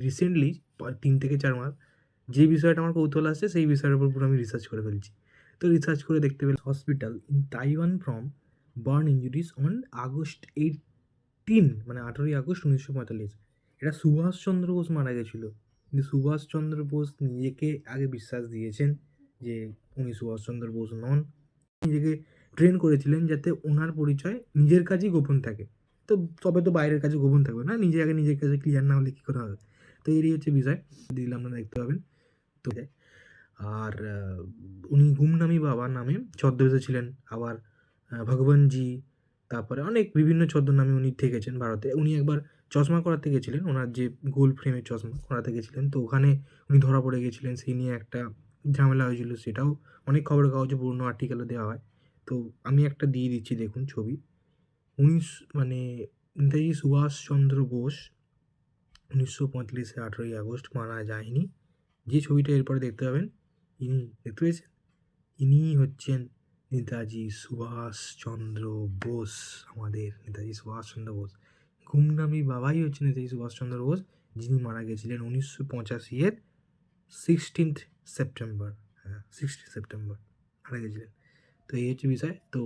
Recently ৩ থেকে ৪ মাস যে বিষয়টা আমার কৌতূহল আসছে সেই বিষয়ের উপর পুরো আমি রিসার্চ করে ফেলছি। তো রিসার্চ করে দেখতে পেলাম hospital in Taiwan from burn injuries on August 18 মানে 18ই আগস্ট 1945। এটা সুভাষচন্দ্র বোস মারা গেছিল। কিন্তু সুভাষচন্দ্র বোস নিজেকে আগে বিশ্বাস দিয়েছেন যে উনি সুভাষচন্দ্র বোস নন। নিজেকে ট্রেন করেছিলেন যাতে ওনার পরিচয় নিজের কাছেই গোপন থাকে। তো তবে তো বাইরের কাছে গোপন থাকবে না? নিজে আগে নিজের কাছে ক্লিয়ার না হলে কী করে হবে? তো এরই হচ্ছে বিষয়। দিলে আপনারা দেখতে পাবেন। তো আর উনি গুমনামি বাবা নামে ছদ্মবেশে ছিলেন। আবার ভগবানজি, তারপরে অনেক বিভিন্ন ছদ্মনামে উনি থেকেছেন ভারতে। উনি একবার চশমা করাতে গেছিলেন, ওনার যে গোল ফ্রেমের চশমা করাতে গেছিলেন। তো ওখানে উনি ধরা পড়ে গেছিলেন। সেই নিয়ে একটা ঝামেলা হয়েছিল। সেটাও অনেক খবরের কাগজে পুরনো আর্টিকেলে দেওয়া হয়। তো আমি একটা দিয়ে দিচ্ছি দেখুন ছবি। উনিশ মানে নেতাজি সুভাষচন্দ্র বোস 1945 18ই আগস্ট মারা যায়নি। যে ছবিটা এরপরে দেখতে পাবেন, ইনি দেখতে পেয়েছেন? ইনিই হচ্ছেন নেতাজি সুভাষচন্দ্র বোস, আমাদের নেতাজি সুভাষচন্দ্র বোস। গুমনামি বাবাই হচ্ছেন নেতাজি সুভাষচন্দ্র বোস, যিনি মারা গেছিলেন 1985 এর 16th সেপ্টেম্বর। হ্যাঁ, 16 সেপ্টেম্বর মারা গেছিলেন। তো এই হচ্ছে বিষয়। তো